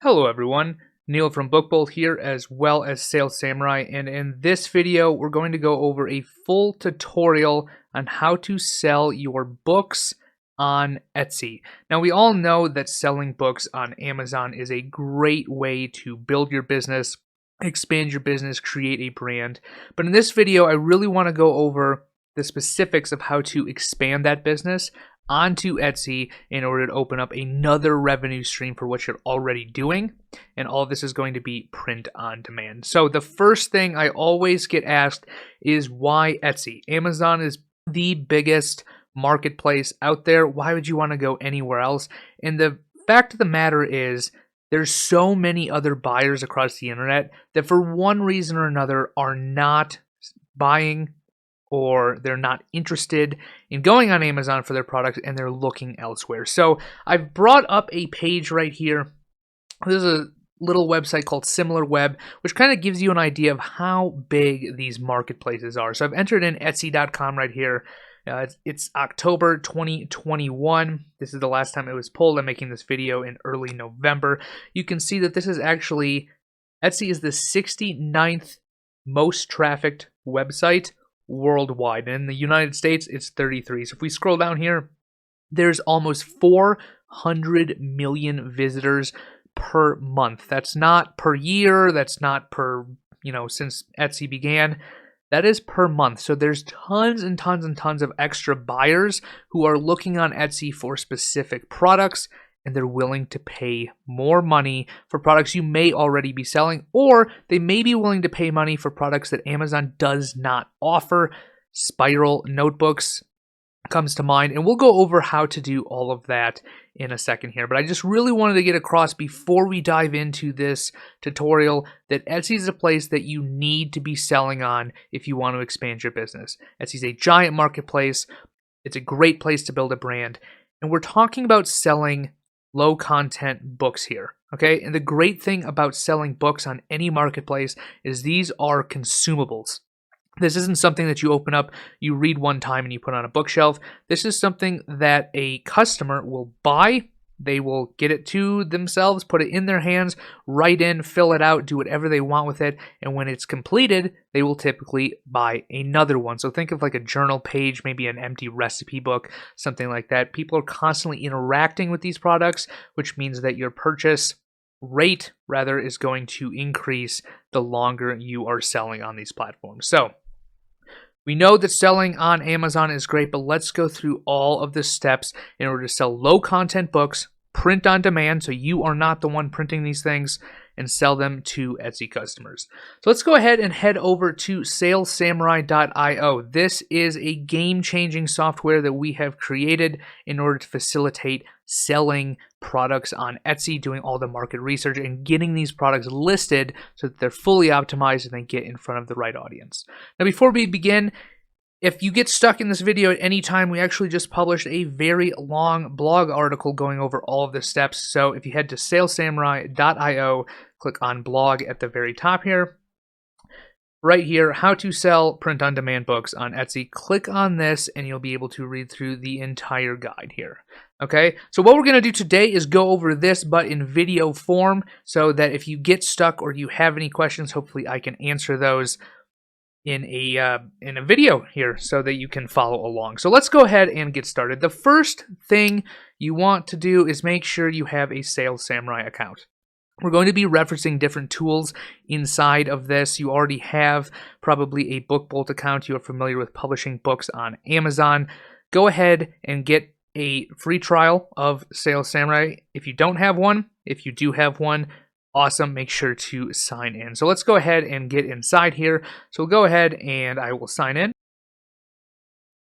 Hello everyone, Neil from Bookbolt here as well as Sales Samurai, and in this video we're going to go over a full tutorial on how to sell your books on Etsy. Now we all know that selling books on Amazon is a great way to build your business, expand your business, create a brand, but in this video I really want to go over the specifics of how to expand that business onto Etsy in order to open up another revenue stream for what you're already doing. And all of this is going to be print on demand. So the first thing I always get asked is why Etsy? Amazon is the biggest marketplace out there. Why would you want to go anywhere else? And the fact of the matter is there's so many other buyers across the internet that for one reason or another are not buying, or they're not interested in going on Amazon for their products and they're looking elsewhere. So I've brought up a page right here. There's a little website called SimilarWeb, which kind of gives you an idea of how big these marketplaces are. So I've entered in Etsy.com right here. It's October 2021. This is the last time it was pulled. I'm making this video in early November. You can see that this is actually, Etsy is the 69th most trafficked website worldwide. And in the United States, it's 33. So if we scroll down here, there's almost 400 million visitors per month. That's not per year. That's not per, since Etsy began. That is per month. So there's tons and tons and tons of extra buyers who are looking on Etsy for specific products, and they're willing to pay more money for products you may already be selling, or they may be willing to pay money for products that Amazon does not offer. Spiral notebooks comes to mind, and we'll go over how to do all of that in a second here. But I just really wanted to get across before we dive into this tutorial that Etsy is a place that you need to be selling on if you want to expand your business. Etsy is a giant marketplace. It's a great place to build a brand, and we're talking about selling low content books here, okay? And the great thing about selling books on any marketplace is these are consumables. This isn't something that you open up, you read one time, and you put on a bookshelf. This is something that a customer will buy. They will get it to themselves, put it in their hands, write in, fill it out, do whatever they want with it. And when it's completed, they will typically buy another one. So think of like a journal page, maybe an empty recipe book, something like that. People are constantly interacting with these products, which means that your purchase rate, rather, is going to increase the longer you are selling on these platforms. So we know that selling on Amazon is great, but let's go through all of the steps in order to sell low content books, print on demand, so you are not the one printing these things, and sell them to Etsy customers. So let's go ahead and head over to salessamurai.io. This is a game-changing software that we have created in order to facilitate selling products on Etsy, doing all the market research, and getting these products listed so that they're fully optimized and they get in front of the right audience. Now, before we begin, if you get stuck in this video at any time, we actually just published a very long blog article going over all of the steps. So if you head to salessamurai.io, click on blog at the very top here. Right here, how to sell print-on-demand books on Etsy. Click on this and you'll be able to read through the entire guide here. Okay, so what we're going to do today is go over this, but in video form, so that if you get stuck or you have any questions, hopefully I can answer those in a video here so that you can follow along. So let's go ahead and get started. The first thing you want to do is make sure you have a Sales Samurai account. We're going to be referencing different tools inside of this. You already have probably a BookBolt account. You are familiar with publishing books on Amazon. Go ahead and get a free trial of Sales Samurai. If you don't have one, if you do have one, awesome, make sure to sign in. So let's go ahead and get inside here. So we'll go ahead and I will sign in.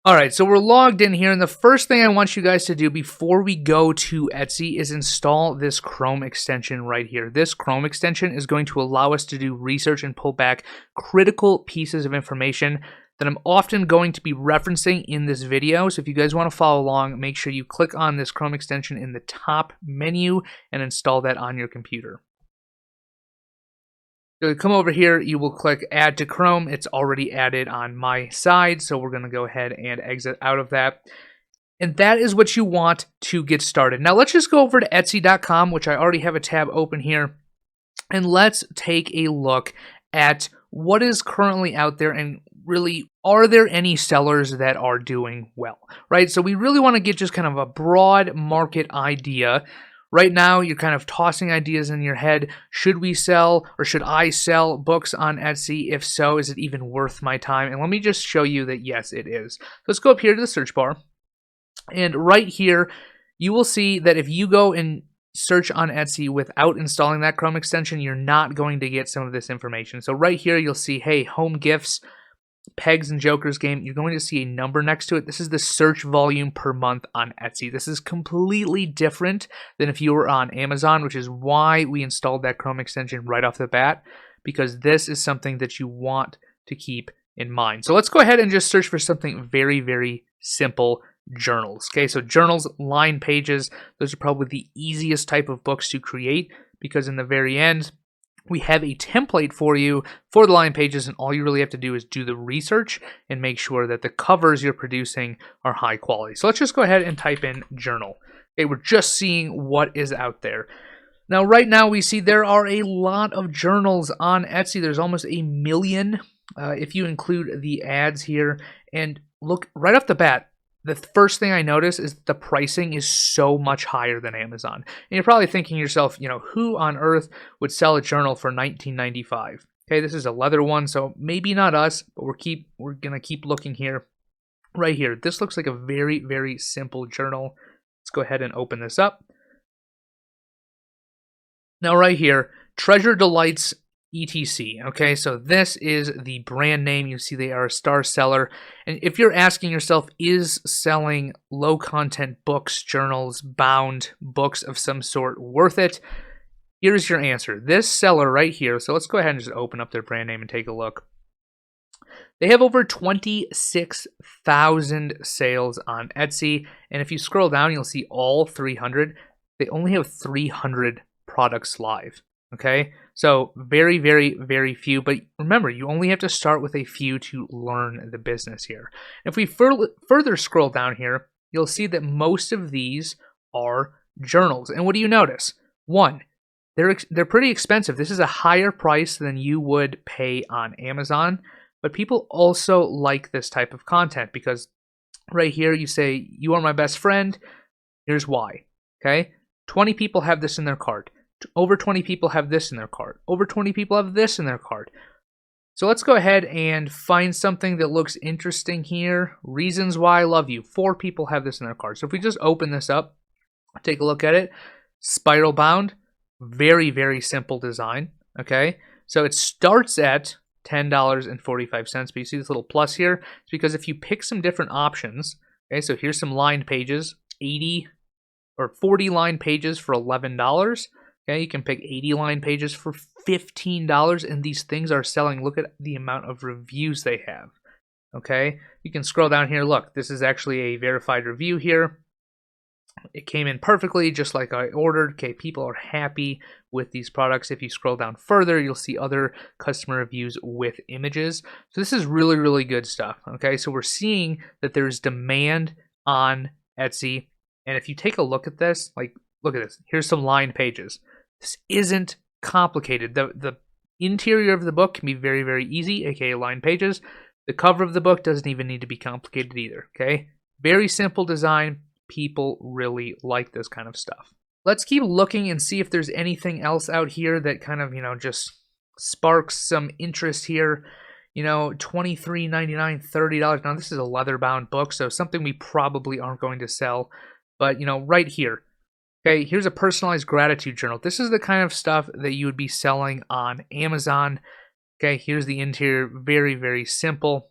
All right, so we're logged in here, and the first thing I want you guys to do before we go to Etsy is install this Chrome extension right here. This Chrome extension is going to allow us to do research and pull back critical pieces of information that I'm often going to be referencing in this video. So if you guys want to follow along, make sure you click on this Chrome extension in the top menu and install that on your computer. So come over here, you will click Add to Chrome. It's already added on my side, so we're going to go ahead and exit out of that. And that is what you want to get started. Now let's just go over to Etsy.com, which I already have a tab open here, and let's take a look at what is currently out there and really, are there any sellers that are doing well, right? So we really want to get just kind of a broad market idea. Right now, you're kind of tossing ideas in your head. Should we sell or should I sell books on Etsy? If so, is it even worth my time? And let me just show you that yes, it is. Let's go up here to the search bar. And right here, you will see that if you go and search on Etsy without installing that Chrome extension, you're not going to get some of this information. So right here, you'll see, hey, home gifts, Pegs and Jokers game. You're going to see a number next to it. This is the search volume per month on Etsy. This is completely different than if you were on Amazon, which is why we installed that Chrome extension right off the bat, because this is something that you want to keep in mind. So let's go ahead and just search for something very, very simple. Journals. Okay, so journals, line pages, those are probably the easiest type of books to create, because in the very end, we have a template for you for the line pages, and all you really have to do is do the research and make sure that the covers you're producing are high quality. So let's just go ahead and type in journal. Okay, we're just seeing what is out there. Now, right now, we see there are a lot of journals on Etsy. There's almost 1 million if you include the ads here. And look, right off the bat, the first thing I notice is the pricing is so much higher than Amazon. And you're probably thinking to yourself, who on earth would sell a journal for $19.95? Okay, this is a leather one, so maybe not us, but we're gonna keep looking here. Right here, this looks like a very, very simple journal. Let's go ahead and open this up. Now right here, Treasure Delights ETC. Okay, so this is the brand name. You see they are a star seller. And if you're asking yourself, is selling low content books, journals, bound books of some sort worth it? Here's your answer. This seller right here, so let's go ahead and just open up their brand name and take a look. They have over 26,000 sales on Etsy. And if you scroll down, you'll see all 300. They only have 300 products live. Okay, so very, very, very few. But remember, you only have to start with a few to learn the business here. If we further scroll down here, you'll see that most of these are journals. And what do you notice? One, they're pretty expensive. This is a higher price than you would pay on Amazon. But people also like this type of content because right here you say, you are my best friend. Here's why. Okay, 20 people have this in their cart. Over 20 people have this in their cart. Over 20 people have this in their cart. So let's go ahead and find something that looks interesting here. Reasons why I love you. 4 people have this in their cart. So if we just open this up, take a look at it. Spiral bound. Very, very simple design. Okay. So it starts at $10.45. But you see this little plus here? It's because if you pick some different options, okay, so here's some lined pages, 80 or 40 line pages for $11. Okay, you can pick 80 line pages for $15, and these things are selling. Look at the amount of reviews they have. Okay, you can scroll down here. Look, this is actually a verified review here. It came in perfectly, just like I ordered. Okay, people are happy with these products. If you scroll down further, you'll see other customer reviews with images. So this is really, really good stuff. Okay, so we're seeing that there's demand on Etsy. And if you take a look at this, like, look at this. Here's some lined pages. This isn't complicated. The interior of the book can be very, very easy, aka lined pages. The cover of the book doesn't even need to be complicated either. Okay, very simple design. People really like this kind of stuff. Let's keep looking and see if there's anything else out here that kind of, just sparks some interest here. $23.99, $30. Now, this is a leather-bound book, so something we probably aren't going to sell. But, right here. Okay, here's a personalized gratitude journal. This is the kind of stuff that you would be selling on Amazon. Okay, here's the interior. Very, very simple.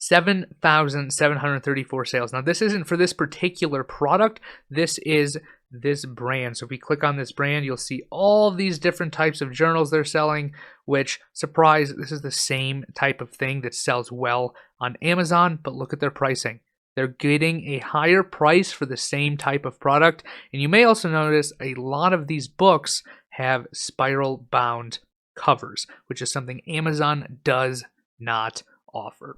7,734 sales. Now, this isn't for this particular product. This is this brand. So if we click on this brand, you'll see all these different types of journals they're selling, which, surprise, this is the same type of thing that sells well on Amazon, but look at their pricing. They're getting a higher price for the same type of product. And you may also notice a lot of these books have spiral bound covers, which is something Amazon does not offer.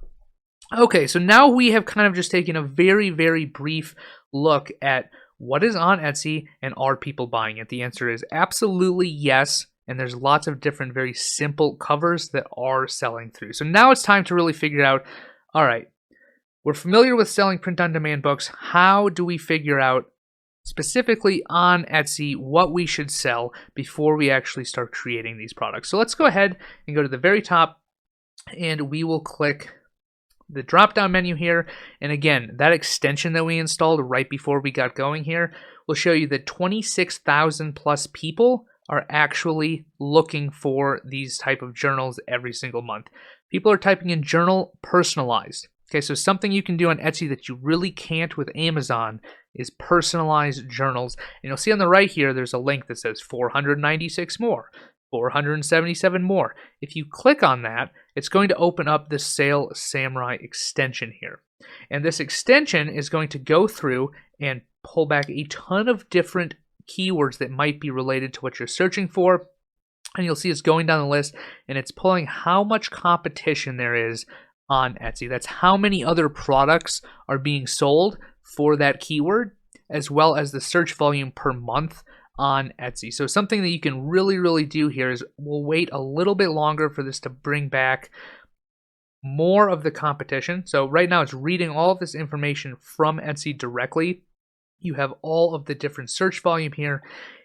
Okay, so now we have kind of just taken a very, very brief look at what is on Etsy and are people buying it. The answer is absolutely yes. And there's lots of different, very simple covers that are selling through. So now it's time to really figure out, all right, we're familiar with selling print on demand books. How do we figure out specifically on Etsy what we should sell before we actually start creating these products? So let's go ahead and go to the very top, and we will click the drop down menu here. And again, that extension that we installed right before we got going here will show you that 26,000 plus people are actually looking for these type of journals every single month. People are typing in journal personalized. Okay, so something you can do on Etsy that you really can't with Amazon is personalized journals. And you'll see on the right here, there's a link that says 496 more, 477 more. If you click on that, it's going to open up the Sale Samurai extension here. And this extension is going to go through and pull back a ton of different keywords that might be related to what you're searching for. And you'll see it's going down the list, and it's pulling how much competition there is on Etsy. That's how many other products are being sold for that keyword, as well as the search volume per month on Etsy. So something that you can really do here is we'll wait a little bit longer for this to bring back more of the competition. So right now it's reading all of this information from Etsy directly. You have all of the different search volume here.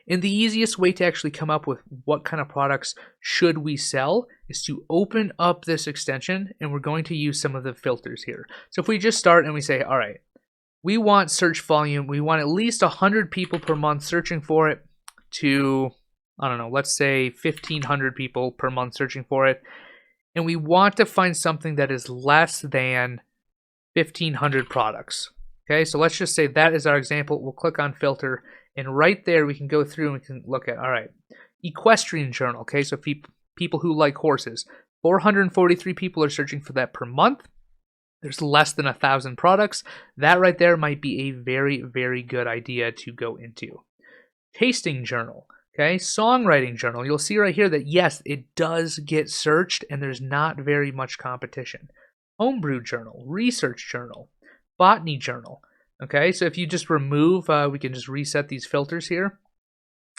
And the easiest way to actually come up with what kind of products should we sell is to open up this extension, and we're going to use some of the filters here. So if we just start and we say, all right, we want search volume, we want at least 100 people per month searching for it to, I don't know, let's say 1,500 people per month searching for it. And we want to find something that is less than 1,500 products. Okay, so let's just say that is our example. We'll click on filter, and right there we can go through and we can look at, all right, equestrian journal. Okay, so people who like horses, 443 people are searching for that per month. There's less than 1,000 products. That right there might be a very good idea to go into. Tasting journal. Okay, songwriting journal. You'll see right here that yes, it does get searched and there's not very much competition. Homebrew journal, research journal, botany journal. Okay, so if you just remove, we can just reset these filters here,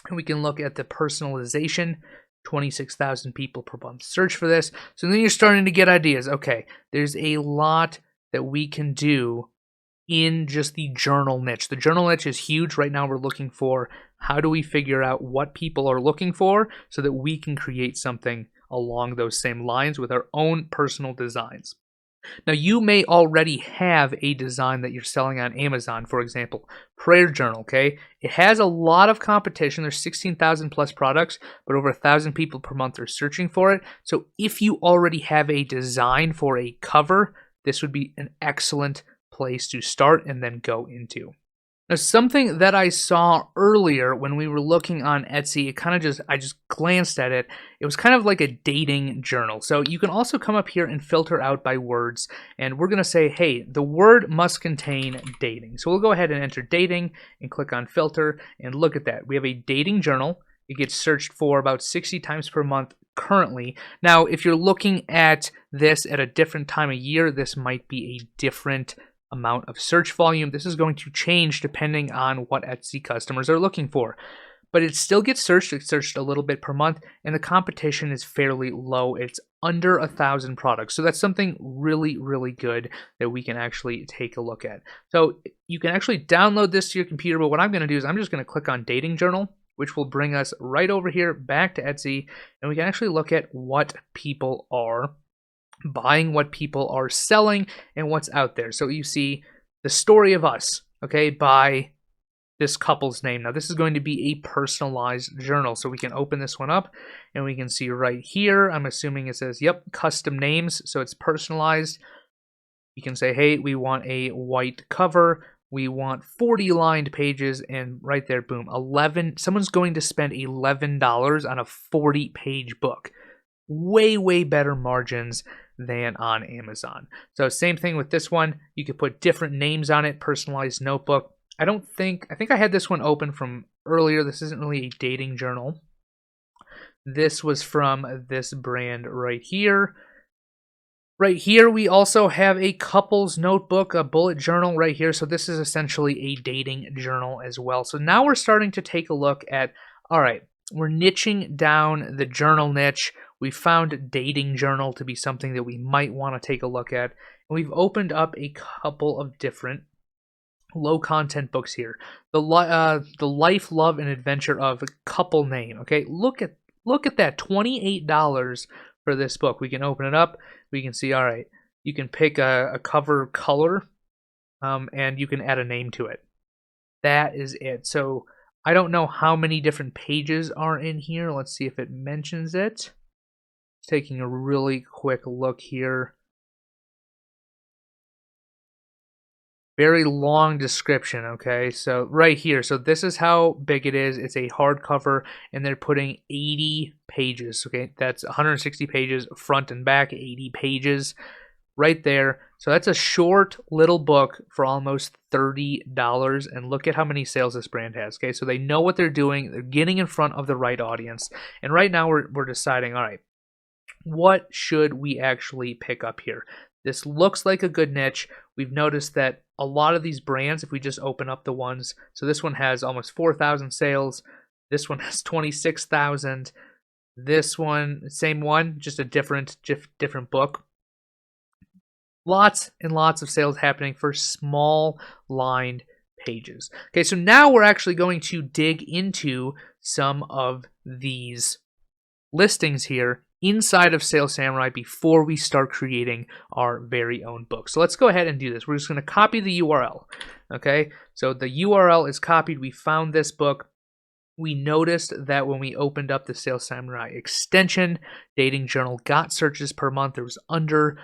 and we can look at the personalization. 26,000 people per month search for this. So then you're starting to get ideas. Okay, there's a lot that we can do in just the journal niche. The journal niche is huge. Right now we're looking for how do we figure out what people are looking for so that we can create something along those same lines with our own personal designs. Now, you may already have a design that you're selling on Amazon, for example, prayer journal, okay? It has a lot of competition. There's 16,000 plus products, but over 1,000 people per month are searching for it. So if you already have a design for a cover, this would be an excellent place to start and then go into. Now, something that I saw earlier when we were looking on Etsy, I just glanced at it. It was kind of like a dating journal. So you can also come up here and filter out by words. And we're going to say, hey, the word must contain dating. So we'll go ahead and enter dating and click on filter and look at that. We have a dating journal. It gets searched for about 60 times per month currently. Now, if you're looking at this at a different time of year, this might be a different amount of search volume. This is going to change depending on what Etsy customers are looking for. But it still gets searched. It's searched a little bit per month, and the competition is fairly low. It's under 1,000 products. So that's something really good that we can actually take a look at. So you can actually download this to your computer, but what I'm going to do is I'm just going to click on Dating Journal, which will bring us right over here back to Etsy, and we can actually look at what people are buying, what people are selling, and what's out there. So you see the story of us, okay, by this couple's name. Now this is going to be a personalized journal. So we can open this one up and we can see right here, I'm assuming it says, yep, custom names. So it's personalized. You can say, hey, we want a white cover. We want 40 lined pages, and right there, boom, 11. Someone's going to spend $11 on a 40-page book. Way better margins than on Amazon. So same thing with this one. You could put different names on it, personalized notebook. I think I had this one open from earlier. This isn't really a dating journal. This was from this brand right here. Right here, we also have a couple's notebook, a bullet journal right here. So this is essentially a dating journal as well. So now we're starting to take a look at, all right, we're niching down the journal niche. We found dating journal to be something that we might want to take a look at. And we've opened up a couple of different low content books here. The life, love, and adventure of couple name. Okay, look at that, $28 for this book. We can open it up. We can see, all right, you can pick a cover color, and you can add a name to it. That is it. So I don't know how many different pages are in here. Let's see if it mentions it. Taking a really quick look here. Very long description, okay? So right here, so this is how big it is. It's a hardcover, and they're putting 80 pages, okay? That's 160 pages front and back, 80 pages right there. So that's a short little book for almost $30, and look at how many sales this brand has, okay? So they know what they're doing. They're getting in front of the right audience. And right now we're deciding, all right, what should we actually pick up here? This looks like a good niche. We've noticed that a lot of these brands, if we just open up the ones, so this one has almost 4,000 sales. This one has 26,000. This one, same one, just a different book. Lots and lots of sales happening for small lined pages. Okay, so now we're actually going to dig into some of these listings here inside of Sales Samurai before we start creating our very own book. So let's go ahead and do this. We're just going to copy the URL. Okay, so the URL is copied. We found this book. We noticed that when we opened up the Sales Samurai extension, dating journal got searches per month. There was under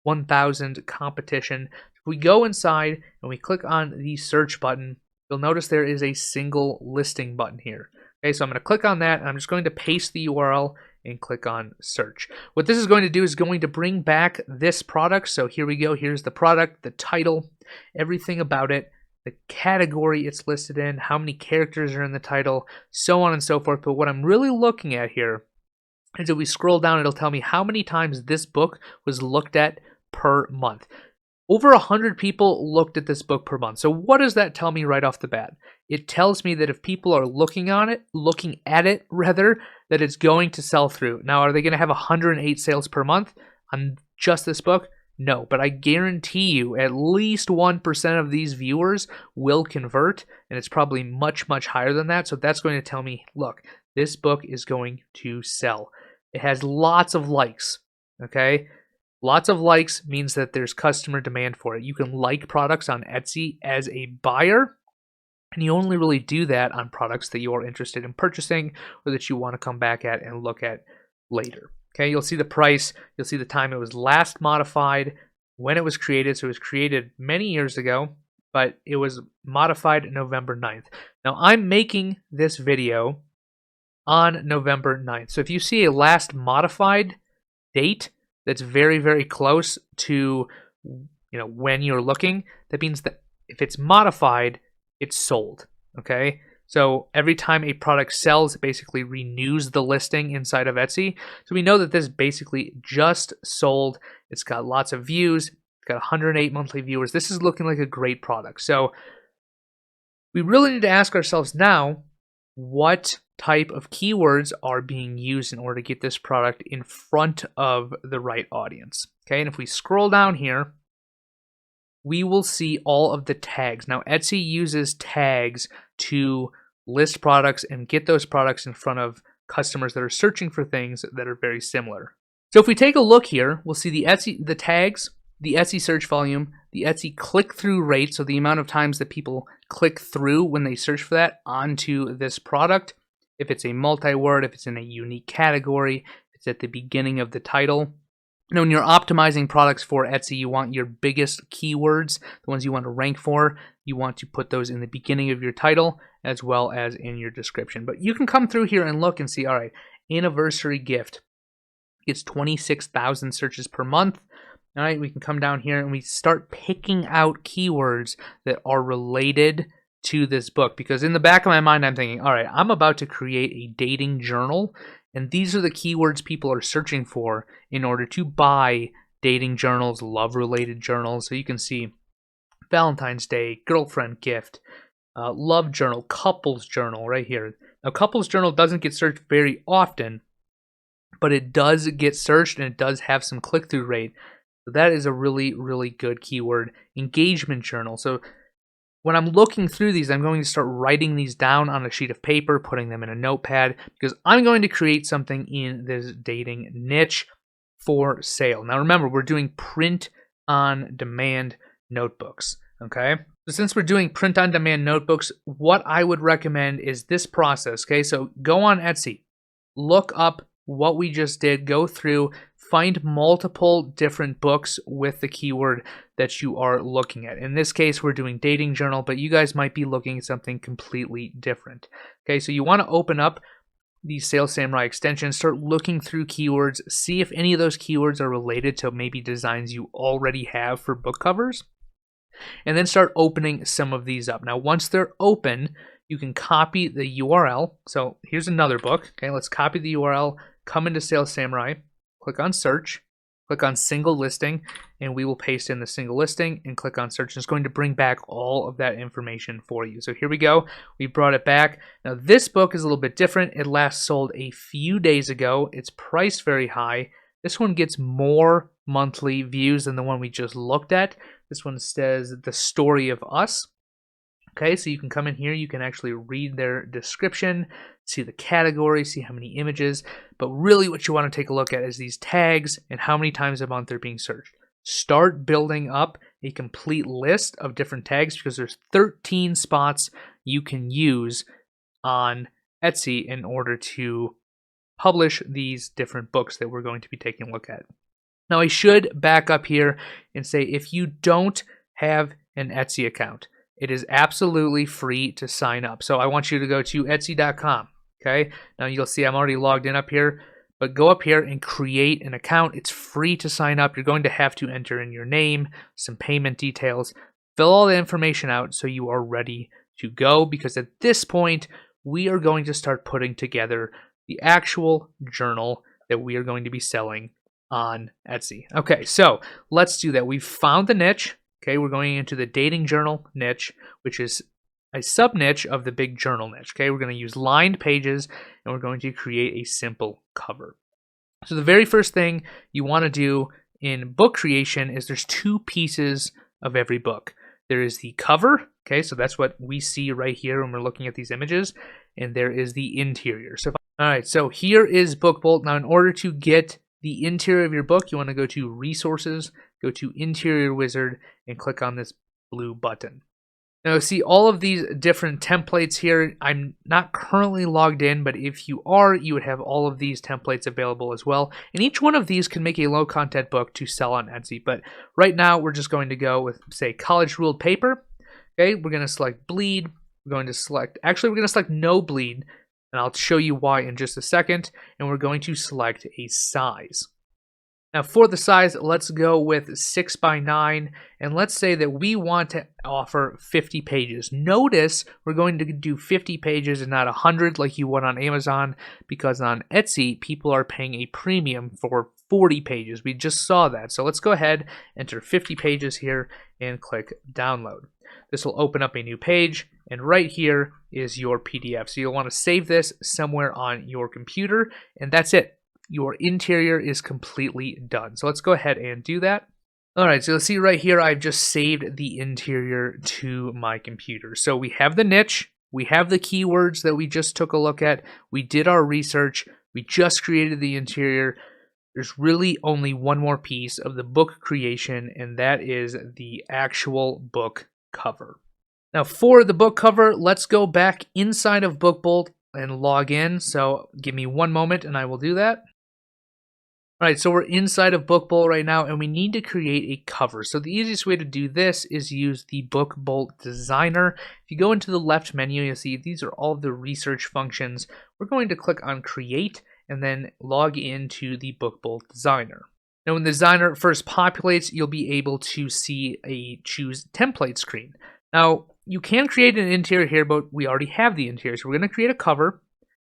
1,000 competition. If we go inside and we click on the search button, you'll notice there is a single listing button here. Okay, so I'm going to click on that, and I'm just going to paste the URL and click on search. What this is going to do is going to bring back this product. So here we go. Here's the product, the title, everything about it, the category it's listed in, how many characters are in the title, so on and so forth. But what I'm really looking at here is if we scroll down, it'll tell me how many times this book was looked at per month. Over 100 people looked at this book per month. So what does that tell me right off the bat? It tells me that if people are looking at it, that it's going to sell through. Now, are they going to have 108 sales per month on just this book? No, but I guarantee you at least 1% of these viewers will convert, and it's probably much, much higher than that. So that's going to tell me, look, this book is going to sell. It has lots of likes, okay? Lots of likes means that there's customer demand for it. You can like products on Etsy as a buyer, and you only really do that on products that you are interested in purchasing or that you want to come back at and look at later. Okay, you'll see the price, you'll see the time it was last modified, when it was created. So it was created many years ago, but it was modified November 9th. Now I'm making this video on November 9th. So if you see a last modified date that's very, very close to when you're looking, that means that if it's modified, it's sold. Okay, so every time a product sells, it basically renews the listing inside of Etsy. So we know that this basically just sold. It's got lots of views. It's got 108 monthly viewers. This is looking like a great product. So we really need to ask ourselves now, what type of keywords are being used in order to get this product in front of the right audience. Okay, and if we scroll down here, we will see all of the tags. Now, Etsy uses tags to list products and get those products in front of customers that are searching for things that are very similar. So if we take a look here, we'll see the tags, the Etsy search volume, the Etsy click-through rate, so the amount of times that people click through when they search for that onto this product, if it's a multi-word, if it's in a unique category, if it's at the beginning of the title. When you're optimizing products for Etsy, you want your biggest keywords, the ones you want to rank for, you want to put those in the beginning of your title as well as in your description. But you can come through here and look and see, all right, anniversary gift gets 26,000 searches per month. All right, we can come down here and we start picking out keywords that are related to this book, because in the back of my mind, I'm thinking, all right, I'm about to create a dating journal, and these are the keywords people are searching for in order to buy dating journals, love-related journals. So you can see Valentine's Day, girlfriend gift, love journal, couples journal right here. Now, couples journal doesn't get searched very often, but it does get searched and it does have some click-through rate. So that is a really, really good keyword. Engagement journal. So when I'm looking through these, I'm going to start writing these down on a sheet of paper, putting them in a notepad, because I'm going to create something in this dating niche for sale. Now remember, we're doing print-on-demand notebooks, okay? So since we're doing print-on-demand notebooks, what I would recommend is this process, okay? So go on Etsy, look up what we just did, go through, find multiple different books with the keyword that you are looking at. In this case, we're doing dating journal, but you guys might be looking at something completely different. Okay, so you want to open up the Sales Samurai extension, start looking through keywords, see if any of those keywords are related to maybe designs you already have for book covers, and then start opening some of these up. Now, once they're open, you can copy the URL. So here's another book. Okay, let's copy the URL, come into Sales Samurai, click on search, click on single listing, and we will paste in the single listing and click on search. It's going to bring back all of that information for you. So here we go. We brought it back. Now this book is a little bit different. It last sold a few days ago. It's priced very high. This one gets more monthly views than the one we just looked at. This one says The Story of Us. Okay, so you can come in here, you can actually read their description, see the category, see how many images, but really what you want to take a look at is these tags and how many times a month they're being searched. Start building up a complete list of different tags because there's 13 spots you can use on Etsy in order to publish these different books that we're going to be taking a look at. Now I should back up here and say if you don't have an Etsy account, it is absolutely free to sign up. So I want you to go to Etsy.com. Okay. Now you'll see I'm already logged in up here, but go up here and create an account. It's free to sign up. You're going to have to enter in your name, some payment details, fill all the information out so you are ready to go, because at this point, we are going to start putting together the actual journal that we are going to be selling on Etsy. Okay, so let's do that. We've found the niche. Okay, we're going into the dating journal niche, which is a sub niche of the big journal niche. Okay, we're going to use lined pages and we're going to create a simple cover. So the very first thing you want to do in book creation is there's two pieces of every book. There is the cover. Okay, so that's what we see right here when we're looking at these images, and there is the interior. So all right, so here is Book Bolt. Now in order to get the interior of your book, you want to go to Resources, go to Interior Wizard, and click on this blue button. Now see all of these different templates here. I'm not currently logged in, but if you are, you would have all of these templates available as well. And each one of these can make a low content book to sell on Etsy. But right now we're just going to go with, say, college ruled paper. Okay, we're going to select bleed. We're going to select no bleed. And I'll show you why in just a second. And we're going to select a size. Now for the size, let's go with 6x9, and let's say that we want to offer 50 pages. Notice we're going to do 50 pages and not 100 like you would on Amazon, because on Etsy, people are paying a premium for 40 pages. We just saw that. So let's go ahead, enter 50 pages here, and click download. This will open up a new page, and right here is your PDF. So you'll want to save this somewhere on your computer, and that's it. Your interior is completely done. So let's go ahead and do that. All right, so you'll see right here, I've just saved the interior to my computer. So we have the niche, we have the keywords that we just took a look at, we did our research, we just created the interior. There's really only one more piece of the book creation, and that is the actual book cover. Now for the book cover, let's go back inside of BookBolt and log in. So give me one moment and I will do that. All right, so we're inside of BookBolt right now, and we need to create a cover. So the easiest way to do this is use the BookBolt Designer. If you go into the left menu, you'll see these are all the research functions. We're going to click on Create and then log into the BookBolt Designer. Now when the designer first populates, you'll be able to see a Choose Template screen. Now you can create an interior here, but we already have the interior. So we're going to create a cover.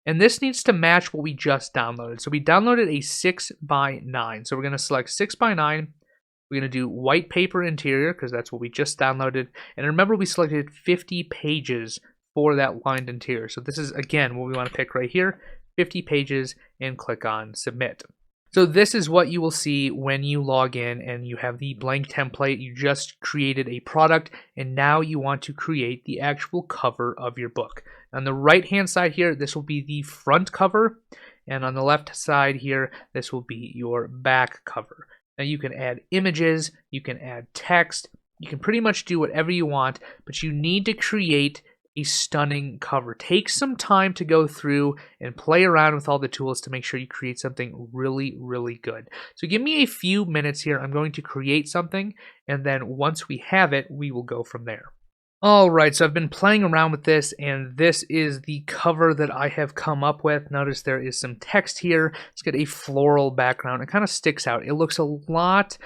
And this needs to match what we just downloaded. So we downloaded a 6x9. So we're going to select 6x9, We're going to do white paper interior because that's what we just downloaded. And remember, we selected 50 pages for that lined interior. So this is, again, what we want to pick right here, 50 pages, and click on submit. So this is what you will see when you log in and you have the blank template. You just created a product and now you want to create the actual cover of your book. On the right hand side here, this will be the front cover, and on the left side here, this will be your back cover. Now you can add images, you can add text, you can pretty much do whatever you want, but you need to create a stunning cover. Take some time to go through and play around with all the tools to make sure you create something really, really good. So give me a few minutes here. I'm going to create something, and then once we have it, we will go from there. All right, so I've been playing around with this, and this is the cover that I have come up with. Notice there is some text here. It's got a floral background. It kind of sticks out. It looks a lot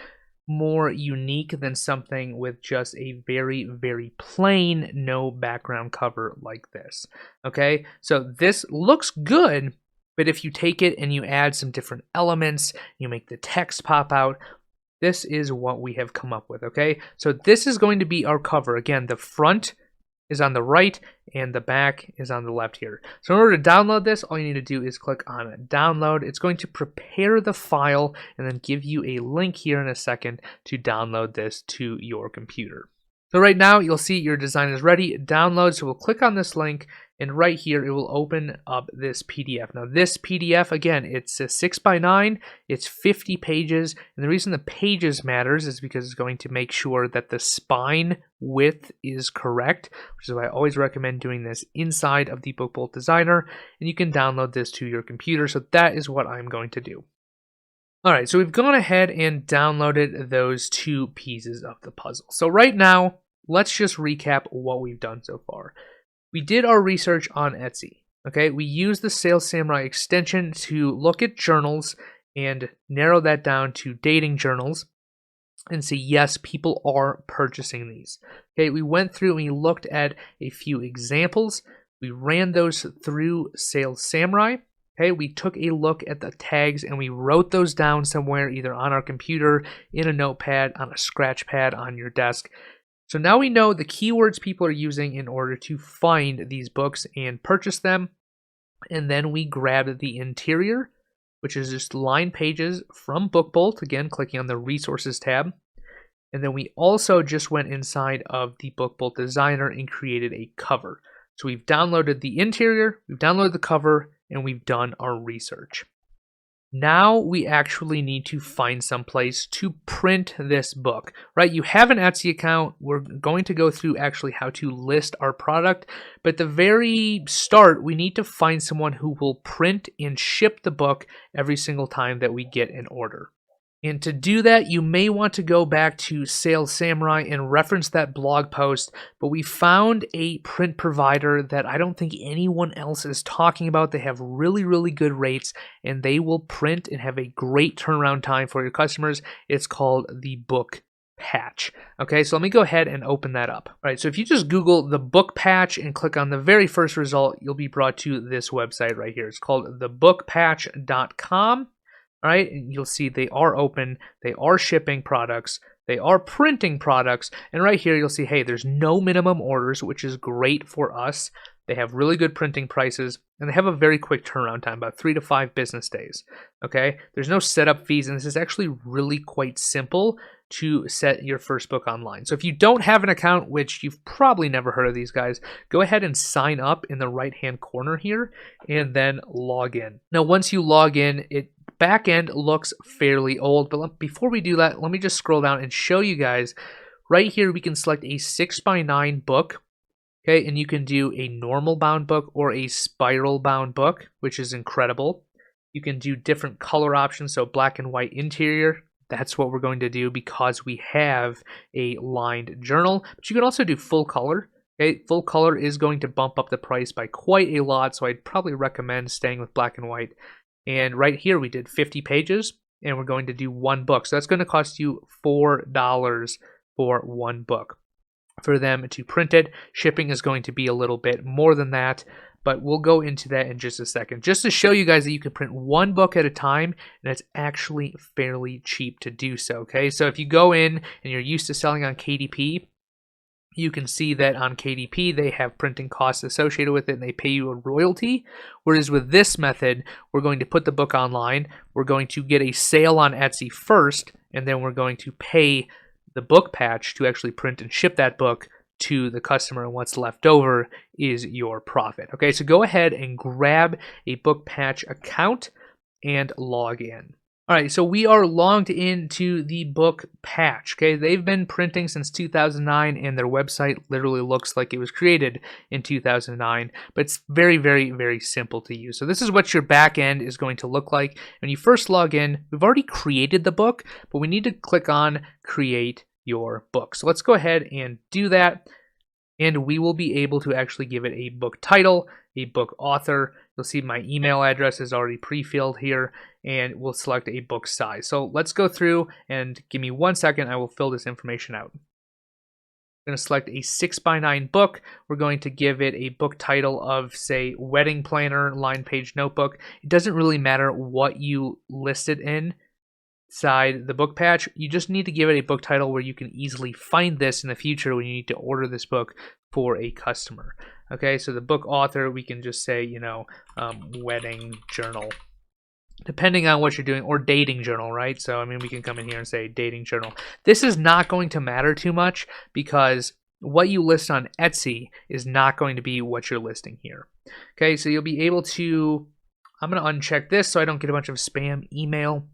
more unique than something with just a very, very plain, no background cover like this. Okay, so this looks good, but if you take it and you add some different elements, you make the text pop out, this is what we have come up with. Okay, so this is going to be our cover. Again, the front is on the right and the back is on the left here. So in order to download this, all you need to do is click on download. It's going to prepare the file and then give you a link here in a second to download this to your computer. So right now you'll see your design is ready, download. So we'll click on this link, and right here it will open up this PDF. Now this PDF, again, it's a 6x9, it's 50 pages, and the reason the pages matters is because it's going to make sure that the spine width is correct, which is why I always recommend doing this inside of the Book Bolt Designer, and you can download this to your computer. So that is what I'm going to do. All right, so we've gone ahead and downloaded those two pieces of the puzzle. So right now, let's just recap what we've done so far. We did our research on Etsy. Okay, we used the Sales Samurai extension to look at journals and narrow that down to dating journals and see, yes, people are purchasing these. Okay, we went through and we looked at a few examples. We ran those through Sales Samurai. Okay, we took a look at the tags and we wrote those down somewhere, either on our computer, in a notepad, on a scratch pad, on your desk. So now we know the keywords people are using in order to find these books and purchase them. And then we grabbed the interior, which is just lined pages from Book Bolt, again, clicking on the resources tab. And then we also just went inside of the Book Bolt Designer and created a cover. So we've downloaded the interior, we've downloaded the cover, and we've done our research. Now we actually need to find some place to print this book, right? You have an Etsy account. We're going to go through actually how to list our product, but at the very start, we need to find someone who will print and ship the book every single time that we get an order. And to do that, you may want to go back to Sales Samurai and reference that blog post, but we found a print provider that I don't think anyone else is talking about. They have really, really good rates, and they will print and have a great turnaround time for your customers. It's called the Book Patch. Okay, so let me go ahead and open that up. All right, so if you just Google the Book Patch and click on the very first result, you'll be brought to this website right here. It's called thebookpatch.com. All right, and you'll see they are open, they are shipping products, they are printing products, and right here you'll see, hey, there's no minimum orders, which is great for us. They have really good printing prices, and they have a very quick turnaround time, about 3 to 5 business days. Okay, there's no setup fees, and this is actually really quite simple to set your first book online. So if you don't have an account, which you've probably never heard of these guys, go ahead and sign up in the right-hand corner here, and then log in. Now, once you log in, back end looks fairly old, but before we do that, let me just scroll down and show you guys. Right here, we can select a 6x9 book, okay, and you can do a normal bound book or a spiral bound book, which is incredible. You can do different color options, so black and white interior. That's what we're going to do because we have a lined journal, but you can also do full color. Okay, full color is going to bump up the price by quite a lot, so I'd probably recommend staying with black and white. And right here, we did 50 pages, and we're going to do one book. So that's going to cost you $4 for one book. For them to print it, shipping is going to be a little bit more than that, but we'll go into that in just a second. Just to show you guys that you can print one book at a time, and it's actually fairly cheap to do so, okay? So if you go in and you're used to selling on KDP, you can see that on KDP, they have printing costs associated with it and they pay you a royalty. Whereas with this method, we're going to put the book online, we're going to get a sale on Etsy first, and then we're going to pay the book patch to actually print and ship that book to the customer, and what's left over is your profit. Okay, so go ahead and grab a book patch account and log in. All right, so we are logged into the book patch. Okay, they've been printing since 2009, and their website literally looks like it was created in 2009, but it's very, very, very simple to use. So this is what your back end is going to look like. When you first log in, we've already created the book, but we need to click on Create Your Book. So let's go ahead and do that, and we will be able to actually give it a book title, a book author. You'll see my email address is already pre-filled here, and we'll select a book size. So let's go through, and give me 1 second, I will fill this information out. I'm going to select a 6x9 book. We're going to give it a book title of, say, Wedding Planner, Line Page Notebook. It doesn't really matter what you list it inside the book patch. You just need to give it a book title where you can easily find this in the future when you need to order this book for a customer. Okay, so the book author, we can just say, wedding journal, depending on what you're doing, or dating journal, right? So, I mean, we can come in here and say dating journal. This is not going to matter too much because what you list on Etsy is not going to be what you're listing here. Okay, so you'll be able to, I'm going to uncheck this so I don't get a bunch of spam email.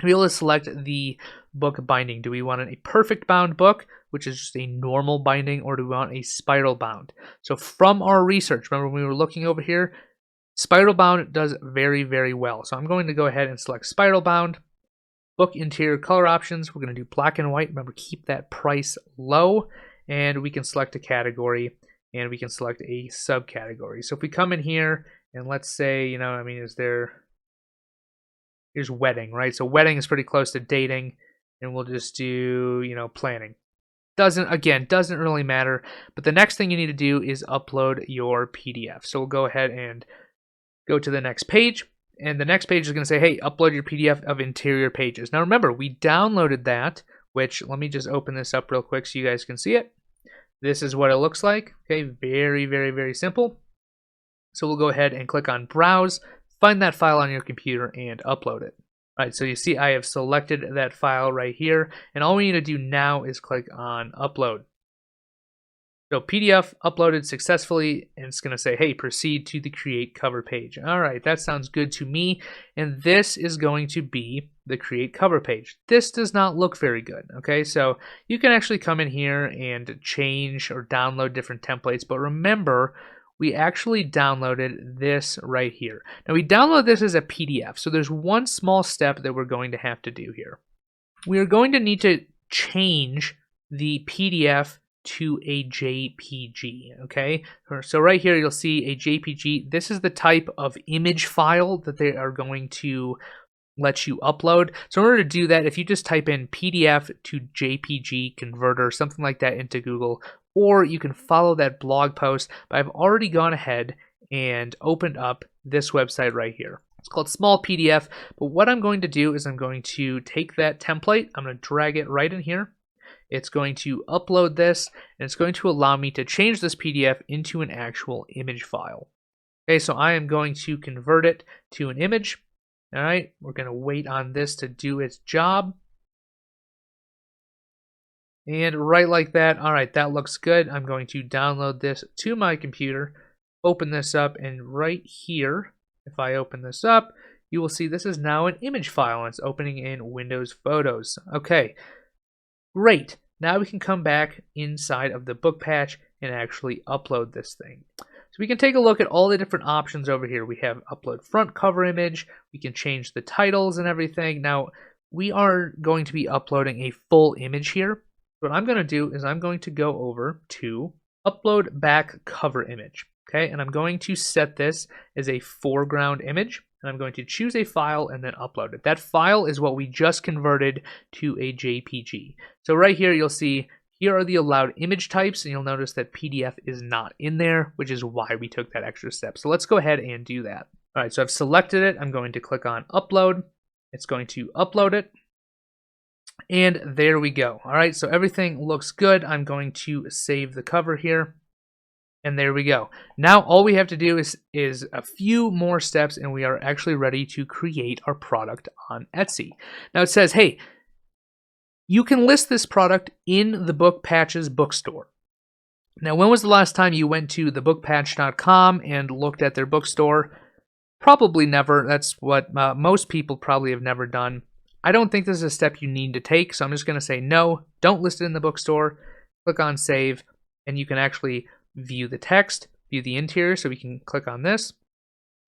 You'll be able to select the book binding. Do we want a perfect bound book, which is just a normal binding, or do we want a spiral bound? So from our research, remember when we were looking over here, spiral bound does very, very well. So I'm going to go ahead and select spiral bound. Book interior color options, we're going to do black and white. Remember, keep that price low, and we can select a category, and we can select a subcategory. So if we come in here and let's say, here's wedding, right? So wedding is pretty close to dating, and we'll just do, planning. Doesn't really matter, but the next thing you need to do is upload your PDF. So we'll go ahead and go to the next page, and the next page is going to say, hey, upload your PDF of interior pages. Now remember, we downloaded that, which, let me just open this up real quick so you guys can see it. This is what it looks like. Okay, very, very, very simple. So we'll go ahead and click on Browse, find that file on your computer, and upload it. All right, so you see I have selected that file right here, and all we need to do now is click on Upload. So PDF uploaded successfully, and it's going to say, hey, proceed to the create cover page. All right, that sounds good to me, and this is going to be the create cover page. This does not look very good, okay? So you can actually come in here and change or download different templates, but remember, we actually downloaded this right here. Now we download this as a PDF, so there's one small step that we're going to have to do here. We are going to need to change the PDF to a JPG, okay? So right here you'll see a JPG. This is the type of image file that they are going to let you upload. So in order to do that, if you just type in PDF to JPG converter, something like that into Google, or you can follow that blog post, but I've already gone ahead and opened up this website right here. It's called Small PDF, but what I'm going to do is I'm going to take that template, I'm going to drag it right in here. It's going to upload this, and it's going to allow me to change this PDF into an actual image file. Okay, so I am going to convert it to an image. All right, we're going to wait on this to do its job. And right like that, all right, that looks good. I'm going to download this to my computer, open this up, and right here, if I open this up, you will see this is now an image file, and it's opening in Windows Photos. Okay, great. Now we can come back inside of the book patch and actually upload this thing. So we can take a look at all the different options over here. We have upload front cover image. We can change the titles and everything. Now, we are going to be uploading a full image here. What I'm going to do is I'm going to go over to upload back cover image. Okay, and I'm going to set this as a foreground image, and I'm going to choose a file and then upload it. That file is what we just converted to a JPG. So right here you'll see Here are the allowed image types, and you'll notice that PDF is not in there, which is why we took that extra step. So let's go ahead and do that. All right, so I've selected it. I'm going to click on upload. It's going to upload it. And there we go. All right, so everything looks good. I'm going to save the cover here. And there we go. Now all we have to do is a few more steps, and we are actually ready to create our product on Etsy. Now it says, hey, you can list this product in the Book Patches bookstore. Now, when was the last time you went to thebookpatch.com and looked at their bookstore? Probably never. That's what most people probably have never done. I don't think this is a step you need to take, so I'm just going to say no, don't list it in the bookstore. Click on save, and you can actually view the text, view the interior, so we can click on this.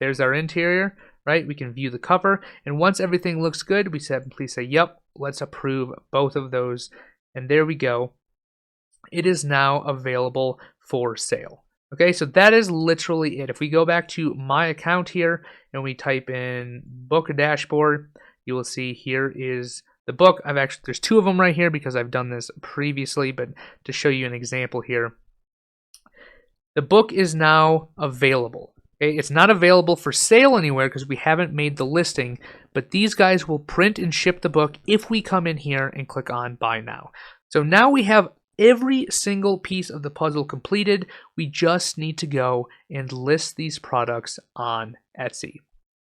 There's our interior, right? We can view the cover, and once everything looks good, we simply say, yep, let's approve both of those, and there we go. It is now available for sale. Okay, so that is literally it. If we go back to my account here and we type in book dashboard, you will see here is the book. There's two of them right here because I've done this previously, but to show you an example here, the book is now available. Okay, it's not available for sale anywhere because we haven't made the listing, but these guys will print and ship the book if we come in here and click on buy now. So now we have every single piece of the puzzle completed. We just need to go and list these products on Etsy.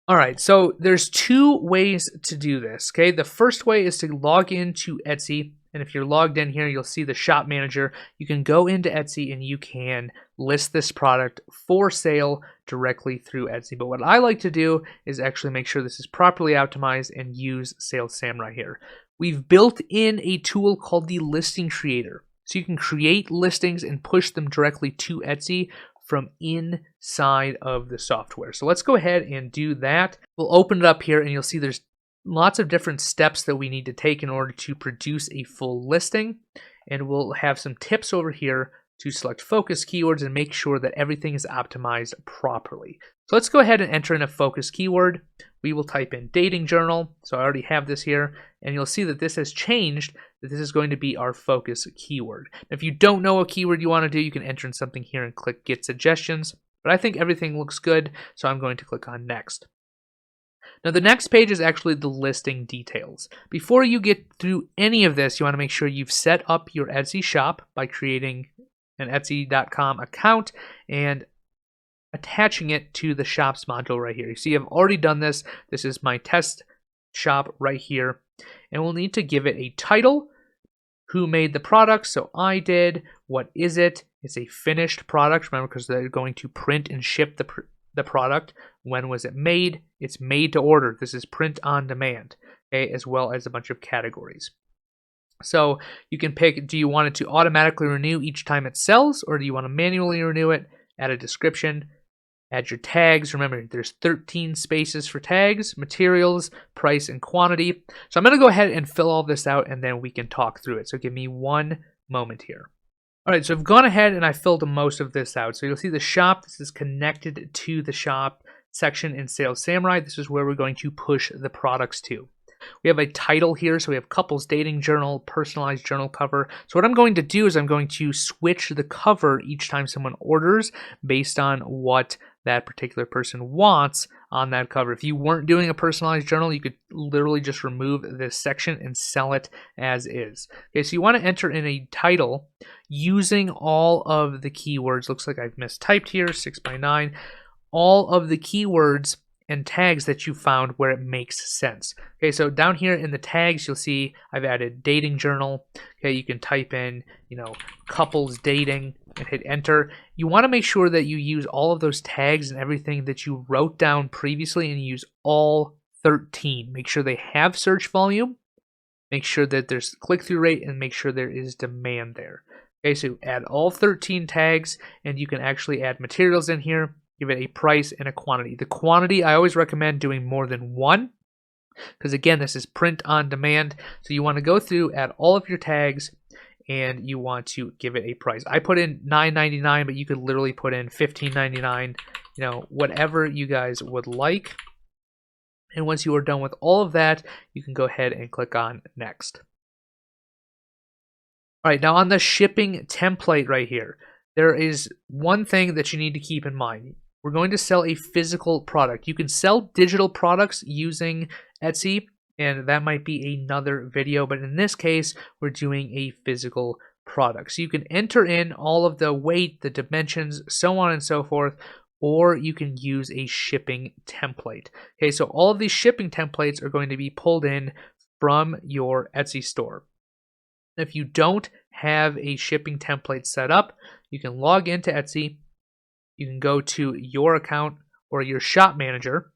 All right, so there's two ways to do this, okay? The first way is to log into Etsy, and if you're logged in here, you'll see the shop manager. You can go into Etsy and you can list this product for sale directly through Etsy. But what I like to do is actually make sure this is properly optimized and use Sales Samurai here. We've built in a tool called the Listing Creator. So you can create listings and push them directly to Etsy from inside of the software. So let's go ahead and do that. We'll open it up here and you'll see there's lots of different steps that we need to take in order to produce a full listing. And we'll have some tips over here to select focus keywords and make sure that everything is optimized properly. So let's go ahead and enter in a focus keyword. We will type in dating journal. So I already have this here, and you'll see that this has changed, that this is going to be our focus keyword. If you don't know what keyword you want to do, you can enter in something here and click get suggestions. But I think everything looks good, so I'm going to click on next. Now the next page is actually the listing details. Before you get through any of this, you want to make sure you've set up your Etsy shop by creating an Etsy.com account and attaching it to the shops module right here. You see, I've already done this. This is my test shop right here. And we'll need to give it a title, who made the product, so I did. What is it? It's a finished product, remember, because they're going to print and ship the product. When was it made? It's made to order. This is print on demand, okay, as well as a bunch of categories. So you can pick, do you want it to automatically renew each time it sells, or do you want to manually renew it? Add a description, add your tags. Remember, there's 13 spaces for tags, materials, price, and quantity. So I'm going to go ahead and fill all this out, and then we can talk through it. So give me one moment here. All right, so I've gone ahead and I filled most of this out. So you'll see the shop. This is connected to the shop section in Sales Samurai. This is where we're going to push the products to. We have a title here, so we have couples dating journal, personalized journal cover. So what I'm going to do is I'm going to switch the cover each time someone orders based on what that particular person wants on that cover. If you weren't doing a personalized journal, you could literally just remove this section and sell it as is. Okay, so you want to enter in a title using all of the keywords. Looks like I've mistyped here, 6x9. All of the keywords and tags that you found where it makes sense. Okay, so down here in the tags, you'll see I've added dating journal. Okay, you can type in, couples dating and hit enter. You want to make sure that you use all of those tags and everything that you wrote down previously and use all 13. Make sure they have search volume. Make sure that there's click-through rate and make sure there is demand there. Okay, so add all 13 tags and you can actually add materials in here. Give it a price and a quantity. The quantity, I always recommend doing more than one because, again, this is print on demand. So you want to go through, add all of your tags, and you want to give it a price. I put in $9.99, but you could literally put in $15.99, whatever you guys would like. And once you are done with all of that, you can go ahead and click on next. All right, now on the shipping template right here, there is one thing that you need to keep in mind. We're going to sell a physical product. You can sell digital products using Etsy, and that might be another video, but in this case, we're doing a physical product. So you can enter in all of the weight, the dimensions, so on and so forth, or you can use a shipping template. Okay, so all of these shipping templates are going to be pulled in from your Etsy store. If you don't have a shipping template set up, you can log into Etsy. You can go to your account or your shop manager.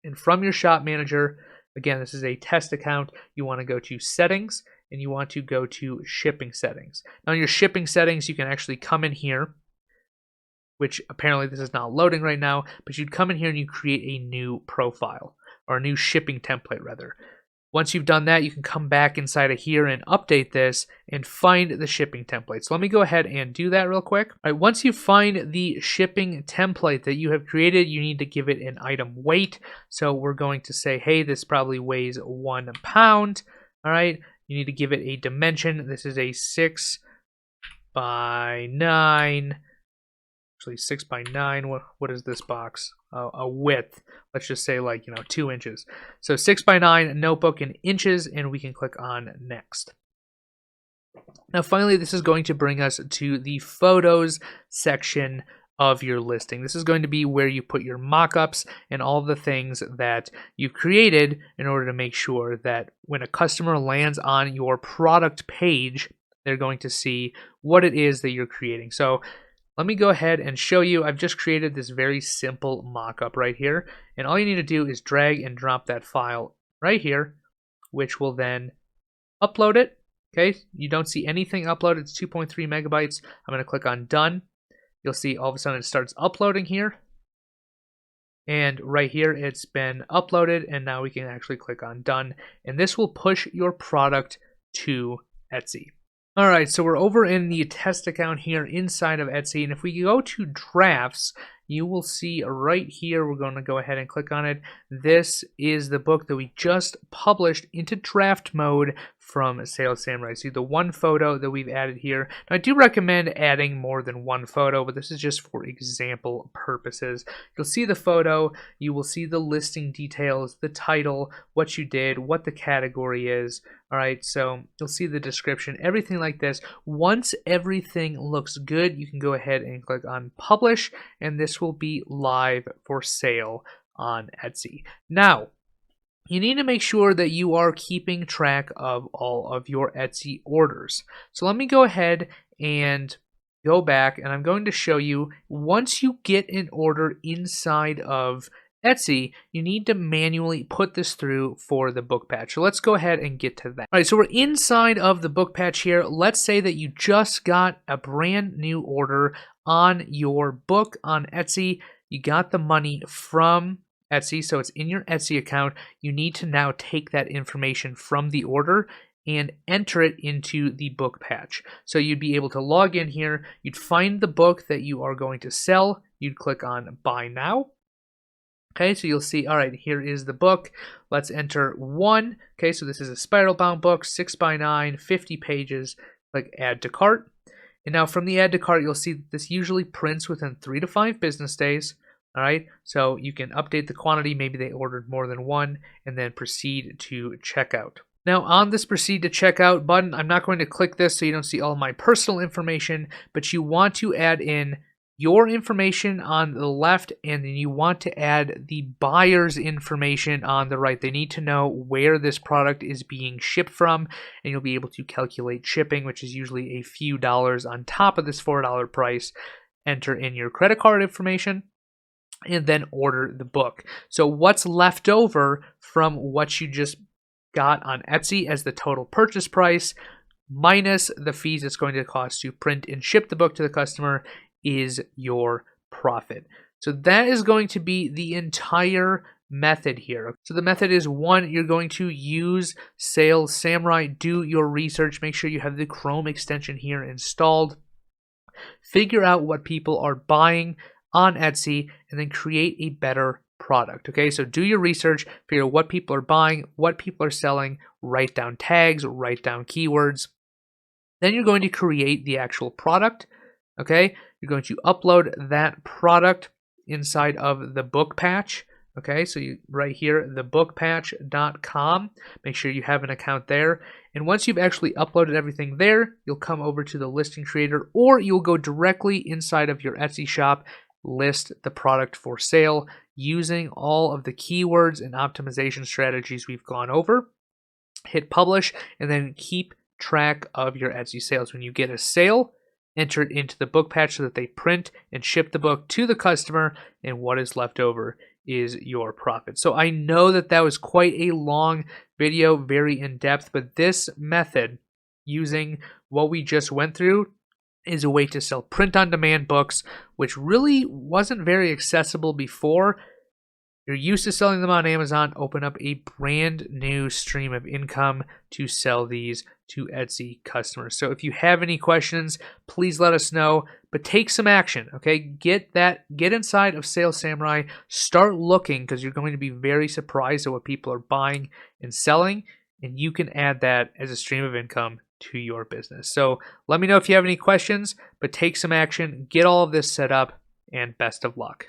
And from your shop manager, again, this is a test account, you want to go to settings and you want to go to shipping settings. Now, in your shipping settings, you can actually come in here, which apparently this is not loading right now, but you'd come in here and you create a new profile, or a new shipping template rather. Once you've done that, you can come back inside of here and update this and find the shipping template. So let me go ahead and do that real quick. All right, once you find the shipping template that you have created, you need to give it an item weight. So we're going to say, hey, this probably weighs 1 pound. All right, you need to give it a dimension. This is a 6 by 9. Actually, 6 by 9. What is this box? A width. Let's just say 2 inches. So 6 by 9 notebook in inches, and we can click on next. Now, finally, this is going to bring us to the photos section of your listing. This is going to be where you put your mock-ups and all the things that you've created in order to make sure that when a customer lands on your product page, they're going to see what it is that you're creating. So let me go ahead and show you. I've just created this very simple mock-up right here, and all you need to do is drag and drop that file right here, which will then upload it. Okay, you don't see anything uploaded. It's 2.3 megabytes. I'm going to click on done. You'll see all of a sudden it starts uploading here, and right here it's been uploaded, and now we can actually click on done, and this will push your product to Etsy. All right, so we're over in the test account here inside of Etsy, and if we go to drafts, you will see right here, we're going to go ahead and click on it. This is the book that we just published into draft mode from Sales Samurai. See the one photo that we've added here. Now, I do recommend adding more than one photo, but this is just for example purposes. You'll see the photo, you will see the listing details, the title, what you did, what the category is. All right, so you'll see the description, everything like this. Once everything looks good, you can go ahead and click on publish, and this will be live for sale on Etsy. Now, you need to make sure that you are keeping track of all of your Etsy orders. So let me go ahead and go back, and I'm going to show you, once you get an order inside of Etsy, you need to manually put this through for the book patch. So let's go ahead and get to that. All right, so we're inside of the book patch here. Let's say that you just got a brand new order on your book on Etsy. You got the money from Etsy, so it's in your Etsy account. You need to now take that information from the order and enter it into the book patch. So you'd be able to log in here, you'd find the book that you are going to sell, you'd click on buy now. Okay, so you'll see, all right, here is the book. Let's enter 1. Okay, so this is a spiral bound book, 6 by 9, 50 pages. Click add to cart. And now from the add to cart, you'll see that this usually prints within 3 to 5 business days. All right, so you can update the quantity. Maybe they ordered more than one, and then proceed to checkout. Now on this proceed to checkout button, I'm not going to click this so you don't see all my personal information, but you want to add in your information on the left, and then you want to add the buyer's information on the right. They need to know where this product is being shipped from, and you'll be able to calculate shipping, which is usually a few dollars on top of this $4 price. Enter in your credit card information, and then order the book. So what's left over from what you just got on Etsy as the total purchase price, minus the fees it's going to cost to print and ship the book to the customer, is your profit. So that is going to be the entire method here. So the method is 1, you're going to use Sales Samurai, do your research, make sure you have the Chrome extension here installed, figure out what people are buying on Etsy, and then create a better product. Okay, so do your research, figure out what people are buying, what people are selling, write down tags, write down keywords, Then you're going to create the actual product. Okay, you're going to upload that product inside of the book patch. Okay, so you right here, thebookpatch.com. Make sure you have an account there. And once you've actually uploaded everything there, you'll come over to the listing creator, or you'll go directly inside of your Etsy shop, list the product for sale using all of the keywords and optimization strategies we've gone over. Hit publish, and then keep track of your Etsy sales. When you get a sale, enter it into the book patch so that they print and ship the book to the customer, and what is left over is your profit. So I know that that was quite a long video, very in-depth, but this method, using what we just went through, is a way to sell print-on-demand books, which really wasn't very accessible before. You're used to selling them on Amazon. Open up a brand new stream of income to sell these to Etsy customers. So if you have any questions, please let us know, but take some action, okay? Get inside of Sales Samurai, start looking, because you're going to be very surprised at what people are buying and selling, and you can add that as a stream of income to your business. So let me know if you have any questions, but take some action, get all of this set up, and best of luck.